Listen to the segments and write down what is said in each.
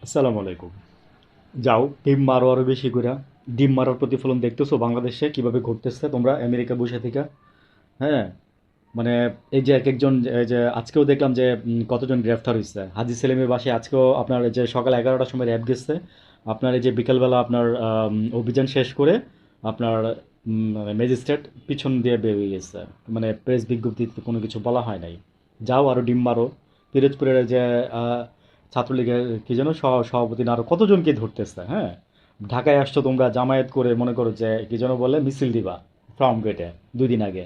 আসসালামু আলাইকুম। যাও ডিম মারো আরো বেশি করে। ডিম মারার প্রতিফলন দেখতেছো বাংলাদেশে কিভাবে ঘটতেছে তোমরা আমেরিকা বসে থেকে। হ্যাঁ, মানে এই যে এক একজন এই যে আজকেও দেখলাম যে কতজন গ্রেফতার হয়েছে হাজি সেলিমের বাসায়। আজকেও আপনার এই যে সকাল 11টার সময় র্যাব গেছে। আপনার এই যে বিকালবেলা আপনার অভিযান শেষ করে আপনার মানে ম্যাজিস্ট্রেট পিছন দিয়ে বেরিয়ে গেছে। মানে প্রেস বিজ্ঞপ্তিতে কোনো কিছু বলা হয় নাই। যাও আরো ডিম মারো। পিরোজপুরের যে আহ, ছাত্রলীগের কি যেন সভাপতি না আরো কতজনকে ধরতেছে। হ্যাঁ, ঢাকায় আসছো তোমরা জামায়াত করে, মনে করো যে কি যেন বলে মিছিল দিবা ফার্ম গেটে 2 দিন আগে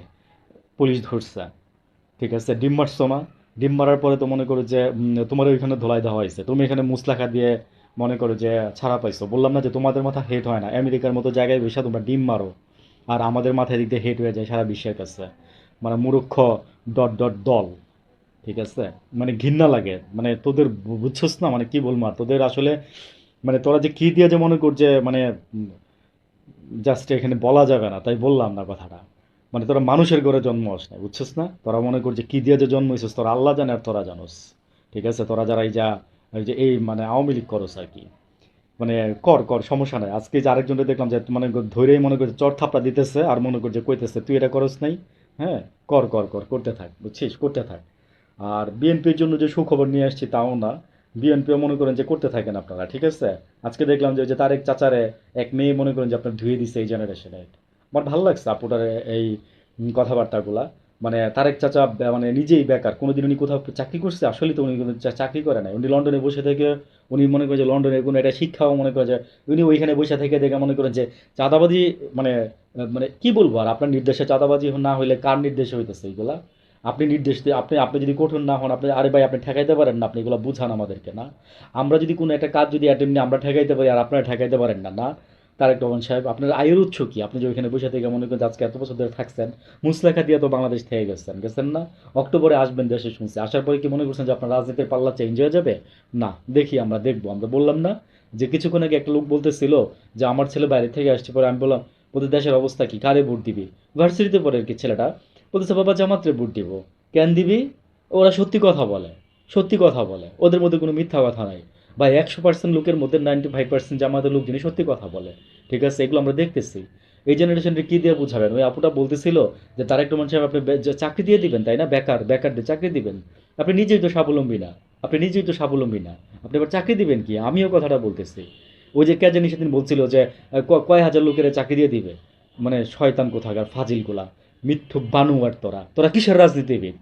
পুলিশ ধরছে। ঠিক আছে, ডিম মারছো না? ডিম মারার পরে তো মনে করো যে তোমার ওইখানে ধোলাই দেওয়া হয়েছে, তুমি এখানে মুসলাখা দিয়ে মনে করো যে ছাড়া পাইছো। বললাম না যে তোমাদের মাথা হেট হয় না? আমেরিকার মতো জায়গায় বসে তোমরা ডিম মারো আর আমাদের মাথায় দিক দিয়ে হেট হয়ে যায় সারা বিশ্বের কাছে। মানে মূর্খ ডট ডট দল। ঠিক আছে, মানে ঘৃণা লাগে। মানে তোদের বুঝছস না, মানে কি বলবো আর তোদের আসলে। মানে তোরা যে কি দিয়ে যে মনে কর যে মানে জাস্ট এখানে বলা যাবে না তাই বললাম না কথাটা। মানে তোরা মানুষের ঘরে জন্ম হস না, বুঝছিস না? তোরা মনে কর যে কি দিয়ে যে জন্ম হয়েছিস তোরা আল্লাহ জানে আর তোরা জানোস। ঠিক আছে, তোরা যারা এই যে এই মানে আওয়ামী লীগ করস আর কি। মানে কর কর, সমস্যা নাই। আজকে যে আরেকজনকে দেখলাম যে মানে ধৈরেই মনে করছে চর থাপড়া দিতেছে আর মনে করছে কইতেছে তুই এটা করস নাই। হ্যাঁ, কর কর কর, করতে থাক, বুঝছিস, করতে থাক। আর বিএনপির জন্য যে সুখবর নিয়ে আসছি তাও না। বিএনপিও মনে করেন যে করতে থাকেন আপনারা, ঠিক আছে। আজকে দেখলাম যে ওই যে তারেক চাচারে এক মেয়ে মনে করেন যে আপনার ধুয়ে দিছে এই জেনারেশনে। আমার ভালো লাগছে আপুটার এই কথাবার্তাগুলা। মানে তারেক চাচা মানে নিজেই বেকার, কোনোদিন উনি কোথাও চাকরি করছে? আসলে তো উনি কোনো চাকরি করে নাই। উনি লন্ডনে বসে থেকে উনি মনে করেন যে লন্ডনের কোনো একটা শিক্ষাও মনে করে যে উনি ওইখানে বসে থেকে দেখে মনে করেন যে চাঁদাবাজি। মানে মানে কি বলবো আর, আপনার নির্দেশে চাঁদাবাজি না হইলে কার নির্দেশে হইতেছে এইগুলা? আপনি নির্দেশ দিয়ে আপনি আপনি যদি কঠোর না হন, আপনি আরে ভাই আপনি ঠেকাইতে পারেন না? আপনি এগুলো বুঝান আমাদেরকে না। আমরা যদি কোনো একটা কাজ যদি অ্যাটেম্প নিয়ে আমরা ঠেকাইতে পারি আর আপনারা ঠেকাইতে পারেন না, না? তারেক রহমান সাহেব, আপনার আয়ের উৎস কি? আপনি যে ওইখানে বসে থেকে মনে করেন যে আজকে এত বছর ধরে থাকছেন, মুসলেখা দিয়ে তো বাংলাদেশ থেকে গেছেন গেছেন না? অক্টোবরে আসবেন দেশে শুনছি, আসার পরে কি মনে করছেন যে আপনার রাজনীতির পাল্লা চেঞ্জ হয়ে যাবে? না, দেখি আমরা দেখবো। আমরা বললাম না যে কিছুক্ষণ আগে একটা লোক বলতেছিল যে আমার ছেলে বাইরে থেকে আসছে, পরে আমি বললাম ওদের দেশের অবস্থা কি, কারে ভোট দিবি? ভার্সিটিতে পড়ে আর কি ছেলেটা, বলতেছে বাবা জামাতরে ভোট দিব। কেন দিবি? ওরা সত্যি কথা বলে, সত্যি কথা বলে, ওদের মধ্যে কোনো মিথ্যা কথা নাই। ভাই 100% লোকের মধ্যে 95% জামাতের লোক যিনি সত্যি কথা বলে। ঠিক আছে, এগুলো আমরা দেখতেছি। এই জেনারেশনকে কি দিয়ে বুঝাবেন? ওই আপুটা বলতেছিল যে তারেক রহমান সাহেব আপনি যে চাকরি দিয়ে দিবেন তাই না, বেকার বেকারদের চাকরি দিবেন। আপনি নিজেই তো স্বাবলম্বী না। আপনি নিজেই তো স্বাবলম্বী না, আপনি আবার চাকরি দিবেন কি? আমিও কথাটা বলতেছি। ওই যে কে জানি সেদিন বলছিল যে কয় হাজার লোকের চাকরি দিয়ে দিবে। মানে শয়তান কোথাকার ফাজিলগুলা, মিথ্যুক বানুয়ার। তোরা তোরা কিসের রাজনীতিবিদ?